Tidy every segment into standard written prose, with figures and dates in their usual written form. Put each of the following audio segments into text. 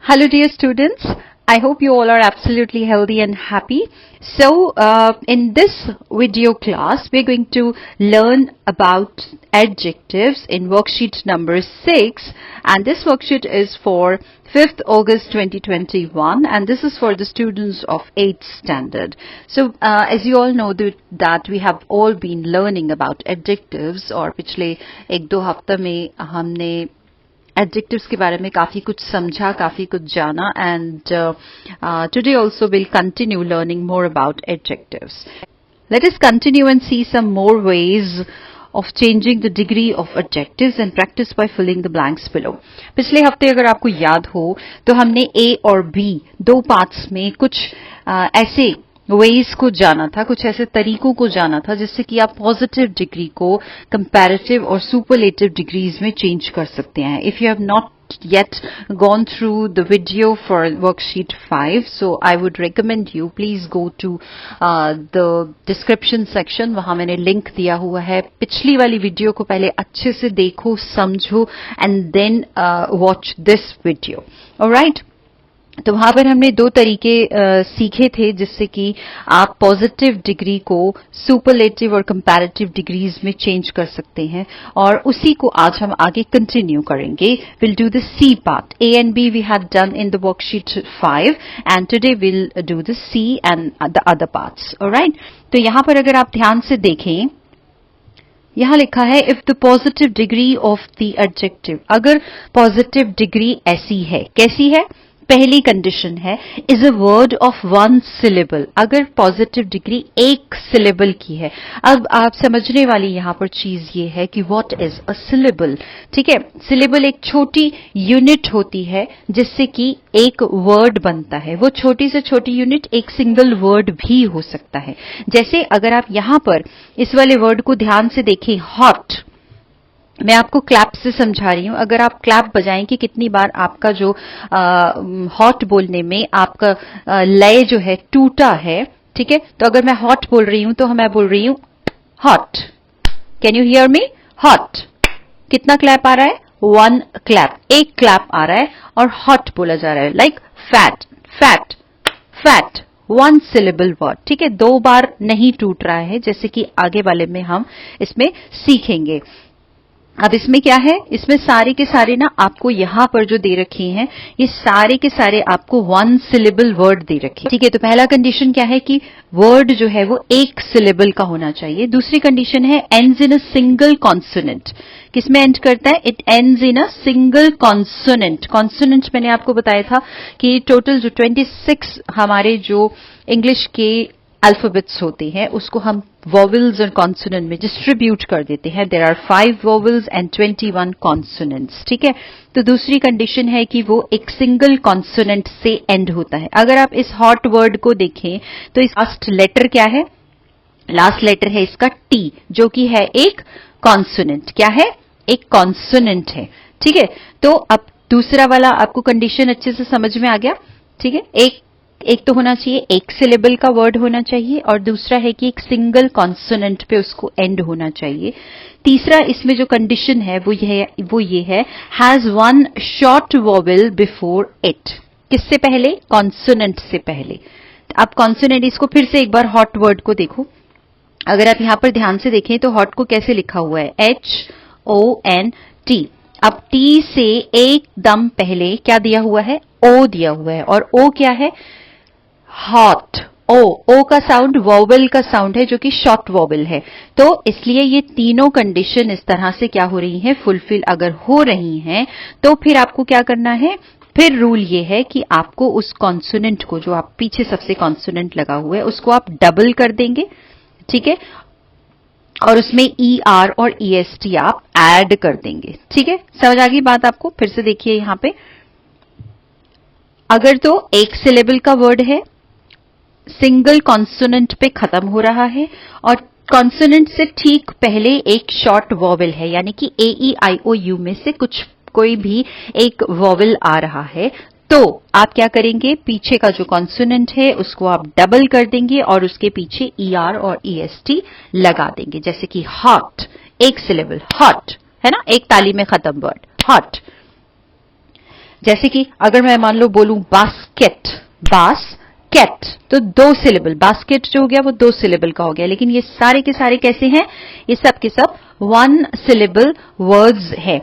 Hello, dear students. I hope you all are absolutely healthy and happy. So, in this video class, we're going to learn about adjectives in worksheet number 6. And this worksheet is for 5th August 2021. And this is for the students of 8th standard. So, as you all know that we have all been learning about adjectives. और पिछले एक दो हफ्ते में हमने adjectives के बारे में काफी कुछ समझा, काफी कुछ जाना and today also will continue learning more about adjectives. Let us continue and see some more ways of changing the degree of adjectives and practice by filling the blanks below. पिछले हफ्ते अगर आपको याद हो तो हमने A और B दो पार्ट्स में कुछ ऐसे वेज को जाना था, कुछ ऐसे तरीकों को जाना था जिससे कि आप पॉजिटिव डिग्री को कंपैरेटिव और सुपरलेटिव डिग्रीज में चेंज कर सकते हैं. If you have not yet gone through the video for worksheet 5, so I would recommend you please go to the description section. वहां मैंने लिंक दिया हुआ है. पिछली वाली वीडियो को पहले अच्छे से देखो, समझो and then watch this video. Alright? तो वहां पर हमने दो तरीके सीखे थे जिससे कि आप पॉजिटिव डिग्री को सुपरलेटिव और कंपैरेटिव डिग्रीज में चेंज कर सकते हैं और उसी को आज हम आगे कंटिन्यू करेंगे. Will do the C part. A and B we have done in the worksheet 5 and today will do the C and the other parts. Alright, तो यहां पर अगर आप ध्यान से देखें, यहां लिखा है if the positive degree of the adjective. अगर पॉजिटिव डिग्री ऐसी है, कैसी है? पहली कंडीशन है is a word of one syllable. अगर पॉजिटिव डिग्री एक सिलेबल की है. अब आप समझने वाली यहां पर चीज ये है कि व्हाट इज अ सिलेबल. ठीक है, सिलेबल एक छोटी यूनिट होती है जिससे कि एक वर्ड बनता है. वो छोटी से छोटी यूनिट एक सिंगल वर्ड भी हो सकता है. जैसे अगर आप यहां पर इस वाले वर्ड को ध्यान से देखें, हॉट. मैं आपको क्लैप से समझा रही हूं. अगर आप क्लैप बजाएं कि कितनी बार आपका जो हॉट बोलने में आपका लय जो है टूटा है. ठीक है, तो अगर मैं हॉट बोल रही हूं तो मैं बोल रही हूं hot. Can you hear me? Hot. कितना क्लैप आ रहा है? One clap. एक क्लैप आ रहा है और हॉट बोला जा रहा है. Like fat, fat, fat. One syllable word. ठीक है, दो बार नहीं टूट रहा है जैसे कि आगे वाले में हम इसमें सीखेंगे. अब इसमें क्या है? इसमें सारे के सारे ना आपको यहां पर जो दे रखे हैं ये सारे के सारे आपको वन सिलेबल वर्ड दे रखे. ठीक है, तो पहला कंडीशन क्या है कि वर्ड जो है वो एक सिलेबल का होना चाहिए. दूसरी कंडीशन है ends in a single consonant. किसमें एंड करता है? It ends in a single consonant. Consonant मैंने आपको बताया था कि टोटल जो 26 हमारे जो इंग्लिश के अल्फाबेट्स होते हैं उसको हम वॉवेल्स और कॉन्सोनेंट में डिस्ट्रीब्यूट कर देते हैं. There are 5 vowels and 21 consonants. ठीक है, तो दूसरी कंडीशन है कि वो एक सिंगल कॉन्सोनेंट से एंड होता है. अगर आप इस हॉट वर्ड को देखें तो इस लास्ट लेटर क्या है? लास्ट लेटर है इसका टी, जो कि है एक कॉन्सोनेंट. क्या है? एक कॉन्सोनेंट है. ठीक है, तो अब दूसरा वाला आपको कंडीशन अच्छे से समझ में आ गया. ठीक है, एक तो होना चाहिए एक सिलेबल का वर्ड होना चाहिए और दूसरा है कि एक सिंगल कॉन्सोनेंट पे उसको एंड होना चाहिए. तीसरा इसमें जो कंडीशन है वो ये है has one short vowel before it. किससे पहले? कॉन्सोनेंट से पहले. अब कॉन्सोनेंट, इसको फिर से एक बार हॉट वर्ड को देखो. अगर आप यहां पर ध्यान से देखें तो हॉट को कैसे लिखा हुआ है? HONT. अब टी से एकदम पहले क्या दिया हुआ है? ओ दिया हुआ है. और ओ क्या है? हॉट. ओ का साउंड वॉवेल का साउंड है जो कि शॉर्ट वॉवेल है. तो इसलिए ये तीनों कंडीशन इस तरह से क्या हो रही है? फुलफिल अगर हो रही हैं तो फिर आपको क्या करना है? फिर रूल ये है कि आपको उस कॉन्सोनेंट को, जो आप पीछे सबसे कॉन्सोनेंट लगा हुआ है, उसको आप डबल कर देंगे. ठीक है, और उसमें ER और EST आप ऐड कर देंगे. ठीक है, समझ आ गई बात आपको? फिर से देखिए यहां पे, अगर तो एक सिलेबल का वर्ड है, सिंगल कॉन्सोनेंट पे खत्म हो रहा है और कॉन्सोनेंट से ठीक पहले एक शॉर्ट वॉवेल है, यानी कि AEIOU में से कोई भी एक वॉवेल आ रहा है, तो आप क्या करेंगे? पीछे का जो कॉन्सोनेंट है उसको आप डबल कर देंगे और उसके पीछे ER और EST लगा देंगे. जैसे कि हॉट, एक सिलेबल, हॉट है ना, एक ताली में खत्म वर्ड, हॉट. जैसे कि अगर मैं मान लो बोलूं बास्केट, बास्केट, तो 2 सिलेबल, बास्केट जो हो गया वो 2 सिलेबल का हो गया, लेकिन ये सारे के सारे कैसे हैं, ये सब के सब 1 सिलेबल वर्ड्स है।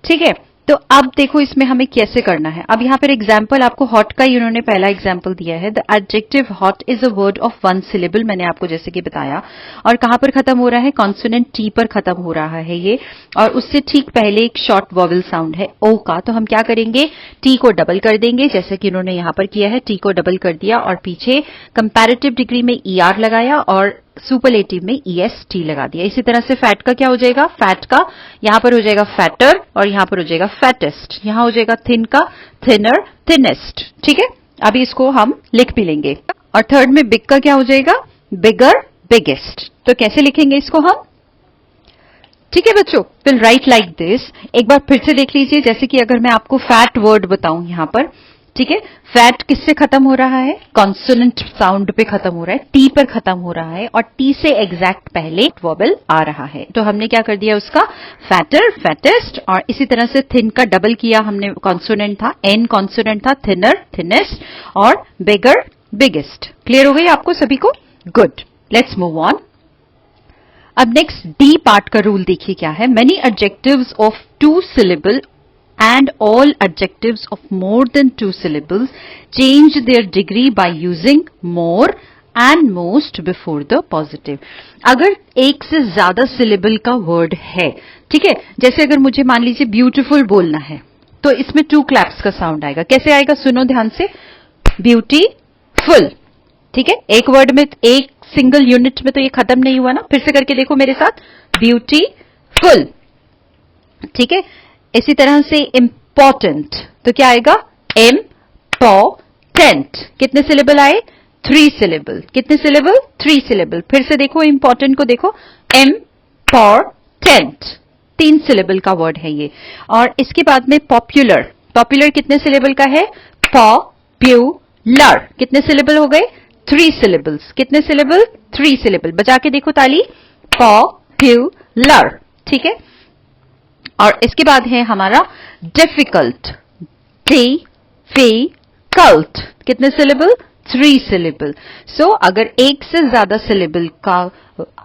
ठीक है, तो अब देखो इसमें हमें कैसे करना है। अब यहां पर एग्जाम्पल आपको हॉट का ही उन्होंने पहला एग्जाम्पल दिया है। The adjective hot is a word of 1 syllable, मैंने आपको जैसे कि बताया, और कहां पर खत्म हो रहा है, कॉन्सोनेंट टी पर खत्म हो रहा है ये, और उससे ठीक पहले एक शॉर्ट वॉवेल साउंड है ओ का, तो हम क्या करेंगे, टी को डबल कर देंगे, जैसे कि उन्होंने यहां पर किया है, टी को डबल कर दिया और पीछे कंपैरेटिव डिग्री में ईआर लगाया और सुपरलेटिव में ईएसटी लगा दिया। इसी तरह से फैट का क्या हो जाएगा, फैट का यहां पर हो जाएगा फैटर और यहां पर हो जाएगा फैटेस्ट, यहां हो जाएगा थिन का थिनर, थिनेस्ट। ठीक है, अभी इसको हम लिख भी लेंगे। और थर्ड में बिग का क्या हो जाएगा, बिगर, बिगेस्ट। तो कैसे लिखेंगे इसको हम, ठीक है बच्चों, विल राइट लाइक दिस। एक बार फिर से देख लीजिए, जैसे कि अगर मैं आपको फैट वर्ड बताऊं यहां पर, ठीक है, फैट किससे खत्म हो रहा है, कॉन्सोनेंट साउंड पे खत्म हो रहा है, टी पर खत्म हो रहा है और टी से एग्जैक्ट पहले वॉवेल आ रहा है, तो हमने क्या कर दिया उसका फैटर, फैटेस्ट। और इसी तरह से थिन का डबल किया हमने, कॉन्सोनेंट था, एन कॉन्सोनेंट था, थिनर, थिनेस्ट, और बिगर, बिगेस्ट। क्लियर हो गई आपको सभी को, गुड, लेट्स मूव ऑन। अब नेक्स्ट डी पार्ट का रूल देखिए क्या है, many adjectives of 2 syllable and all adjectives of more than 2 syllables change their degree by using more and most before the positive। अगर एक से ज्यादा सिलेबल का वर्ड है, ठीक है, जैसे अगर मुझे मान लीजिए ब्यूटीफुल बोलना है, तो इसमें 2 क्लैप्स का साउंड आएगा। कैसे आएगा, सुनो ध्यान से, ब्यूटीफुल, ठीक है, एक वर्ड में, एक सिंगल यूनिट में तो ये खत्म नहीं हुआ ना, फिर से करके देखो मेरे साथ, ब्यूटीफुल, ठीक है। इसी तरह से इंपॉर्टेंट, तो क्या आएगा, इम्पोर्टेंट, कितने सिलेबल आए, 3 सिलेबल, कितने सिलेबल, 3 सिलेबल। फिर से देखो इंपॉर्टेंट को देखो, इम्पोर्टेंट, 3 सिलेबल का वर्ड है ये। और इसके बाद में पॉपुलर, पॉपुलर कितने सिलेबल का है, पॉपुलर, कितने सिलेबल हो गए, 3 सिलेबल्स, कितने सिलेबल, 3 सिलेबल, बजा के देखो ताली, पॉपुलर, ठीक है। और इसके बाद है हमारा डिफिकल्ट, डिफिकल्ट, कितने सिलेबल, 3 सिलेबल। सो अगर एक से ज्यादा सिलेबल का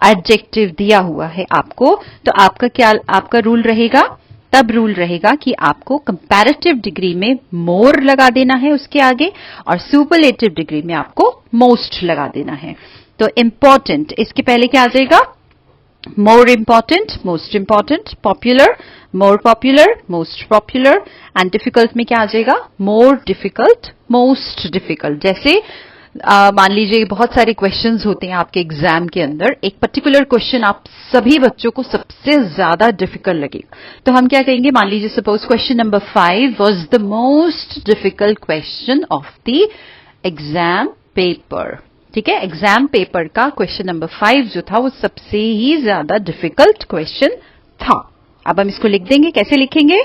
एडजेक्टिव दिया हुआ है आपको, तो आपका क्या, आपका रूल रहेगा, तब रूल रहेगा कि आपको कंपैरेटिव डिग्री में मोर लगा देना है उसके आगे, और सुपरलेटिव डिग्री में आपको मोस्ट लगा देना है। तो इंपॉर्टेंट, इसके पहले क्या आ जाएगा, more important, most important, popular, more popular, most popular, and difficult में क्या आ जाएगा, more difficult, most difficult। जैसे मान लीजिए बहुत सारे क्वेश्चंस होते हैं आपके एग्जाम के अंदर, एक पर्टिकुलर क्वेश्चन आप सभी बच्चों को सबसे ज्यादा डिफिकल्ट लगेगा, तो हम क्या कहेंगे, मान लीजिए suppose question number 5 was the most difficult question of the exam paper, ठीक है, एग्जाम पेपर का क्वेश्चन नंबर 5 जो था वो सबसे ही ज्यादा डिफिकल्ट क्वेश्चन था। अब हम इसको लिख देंगे, कैसे लिखेंगे,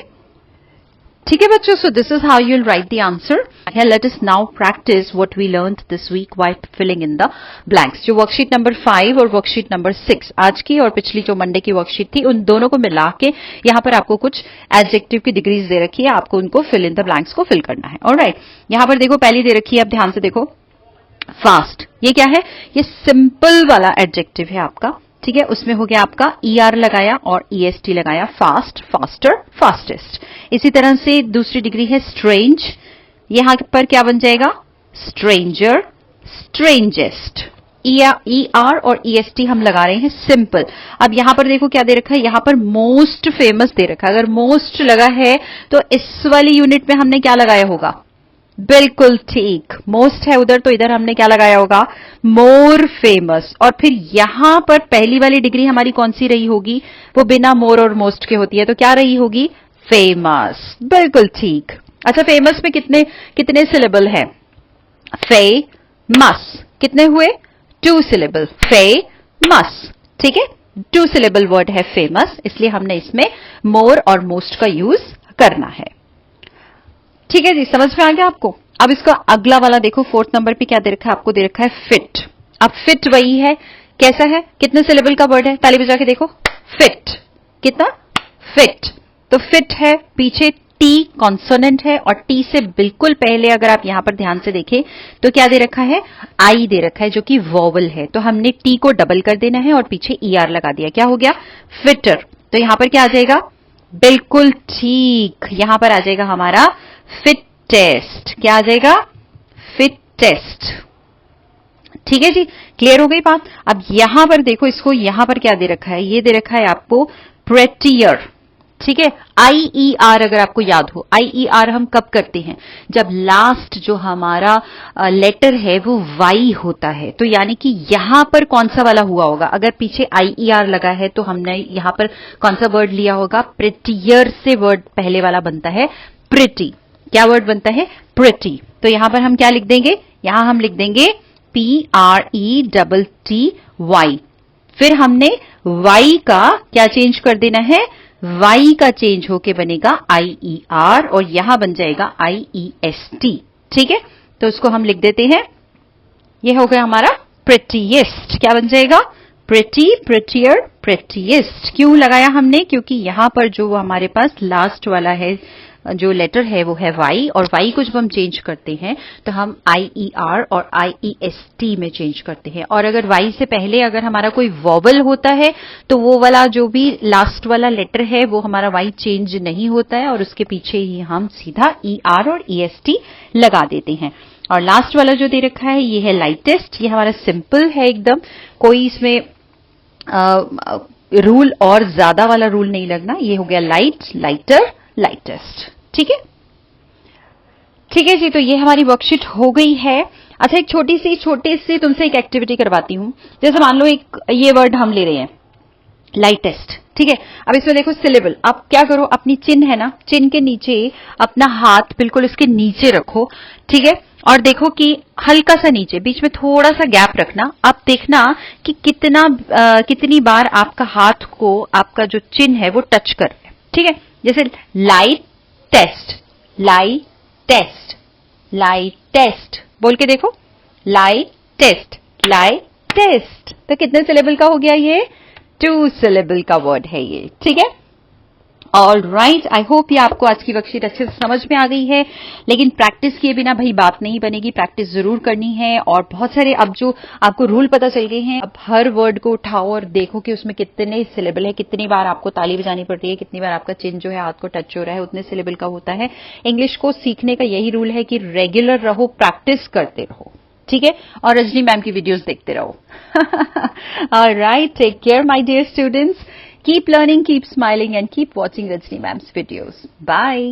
ठीक है बच्चों, so this is how you will write the answer. Here let us now practise what we learned this week while filling in the blanks. जो वर्कशीट नंबर 5 और वर्कशीट नंबर 6 आज की और पिछली जो मंडे की वर्कशीट थी, उन दोनों को मिला के यहां पर आपको कुछ एडजेक्टिव की डिग्रीज दे रखी है, आपको उनको फिल इन द ब्लैंक्स को फिल करना है। ऑलराइट, यहां पर देखो पहली दे रखी है, अब ध्यान से देखो, फास्ट, ये क्या है, ये सिंपल वाला एडजेक्टिव है आपका, ठीक है, उसमें हो गया आपका ईआर लगाया और ईएसटी लगाया, फास्ट, फास्टर, फास्टेस्ट। इसी तरह से दूसरी डिग्री है स्ट्रेंज, यहां पर क्या बन जाएगा, स्ट्रेंजर, स्ट्रेंजेस्ट। ईआर और ईएसटी हम लगा रहे हैं सिंपल। अब यहां पर देखो क्या दे रखा है, यहां पर मोस्ट फेमस दे रखा है, अगर मोस्ट लगा है तो इस वाली यूनिट में हमने क्या लगाया होगा, बिल्कुल ठीक, मोस्ट है उधर, तो इधर हमने क्या लगाया होगा, मोर फेमस। और फिर यहां पर पहली वाली डिग्री हमारी कौन सी रही होगी, वो बिना मोर और मोस्ट के होती है, तो क्या रही होगी, फेमस, बिल्कुल ठीक। अच्छा, फेमस में कितने कितने सिलेबल है, फेमस, कितने हुए, 2 सिलेबल, फेमस, ठीक है, 2 सिलेबल वर्ड है फेमस, इसलिए हमने इसमें मोर और मोस्ट का यूज करना है। ठीक है जी, समझ में आ गया आपको। अब इसका अगला वाला देखो, 4th नंबर पे क्या दे रखा है, आपको दे रखा है फिट। अब फिट वही है, कैसा है, कितने सिलेबल का वर्ड है, ताली बजा के देखो, फिट, कितना, फिट, तो फिट है, पीछे टी कॉन्सोनेंट है और टी से बिल्कुल पहले अगर आप यहां पर ध्यान से देखें तो क्या दे रखा है, आई दे रखा है जो कि वोवल है। तो हमने टी को डबल कर देना है और पीछे ईआर लगा दिया, क्या हो गया, फिटर। तो यहां पर क्या आ जाएगा, बिल्कुल ठीक, यहां पर आ जाएगा हमारा फिटेस्ट। क्या आ जाएगा, फिटेस्ट। ठीक है जी, क्लियर हो गई बात। अब यहां पर देखो, इसको यहां पर क्या दे रखा है, ये दे रखा है आपको प्रेटियर। ठीक है, आईईआर अगर आपको याद हो, आईईआर हम कब करते हैं, जब लास्ट जो हमारा लेटर है वो वाई होता है। तो यानी कि यहां पर कौन सा वाला हुआ होगा, अगर पीछे आईईआर लगा है तो हमने यहां पर कौन सा वर्ड लिया होगा, प्रेटियर से वर्ड पहले वाला बनता है प्रिटी। क्या वर्ड बनता है, प्रिटी। तो यहां पर हम क्या लिख देंगे, यहां हम लिख देंगे PRETTY। फिर हमने y का क्या चेंज कर देना है, y का चेंज होके बनेगा IER और यहां बन जाएगा IEST। ठीक है, तो उसको हम लिख देते हैं, ये हो गया हमारा प्रेटीएस्ट। क्या बन जाएगा, प्रेटी, प्रेटियर, प्रेटीएस्ट। क्यों लगाया हमने, क्योंकि यहां पर जो हमारे पास लास्ट वाला है जो लेटर है वो है y, और y को जब हम चेंज करते हैं तो हम IER और IEST में चेंज करते हैं। और अगर y से पहले अगर हमारा कोई वॉवल होता है तो वो वाला जो भी लास्ट वाला लेटर है वो हमारा y चेंज नहीं होता है और उसके पीछे ही हम सीधा ER और EST लगा देते हैं। और लास्ट वाला जो दे रखा है ये है लाइटेस्ट, ये हमारा सिंपल है एकदम, कोई इसमें रूल और ज्यादा वाला रूल नहीं लगना। ये हो गया लाइट, लाइटर, लाइटेस्ट। ठीक है, ठीक है जी, तो ये हमारी वर्कशीट हो गई है। अच्छा, एक छोटे से तुमसे एक एक्टिविटी करवाती हूं। जैसे मान लो एक ये वर्ड हम ले रहे हैं लाइटेस्ट, ठीक है। अब इसमें देखो सिलेबल, आप क्या करो, अपनी चिन्ह है ना, चिन्ह के नीचे अपना हाथ बिल्कुल इसके नीचे रखो, ठीक है, और देखो कि हल्का सा नीचे, बीच में थोड़ा सा गैप रखना। आप देखना कि कितनी बार आपका हाथ को आपका जो चिन्ह है वो टच कर रहा है। ठीक है, जैसे light test, light test, light test बोल के देखो, लाइट टेस्ट, लाइट टेस्ट। तो कितने सिलेबल का हो गया, ये 2 सिलेबल का वर्ड है ये। ठीक है, ऑल राइट, आई होप ये आपको आज की वर्कशीट अच्छे से समझ में आ गई है। लेकिन प्रैक्टिस किए बिना भाई बात नहीं बनेगी, प्रैक्टिस जरूर करनी है। और बहुत सारे अब जो आपको रूल पता चल गए हैं, अब हर वर्ड को उठाओ और देखो कि उसमें कितने सिलेबल है, कितनी बार आपको ताली बजानी पड़ रही है, कितनी बार आपका चिन्ह जो है हाथ को टच हो रहा है, उतने सिलेबल का होता है। इंग्लिश को सीखने का यही रूल है कि रेगुलर रहो, प्रैक्टिस करते रहो। ठीक है, और रजनी मैम की वीडियोस देखते रहो। Alright, take care my dear students, keep learning, keep smiling, and keep watching Rajni ma'am's videos. Bye.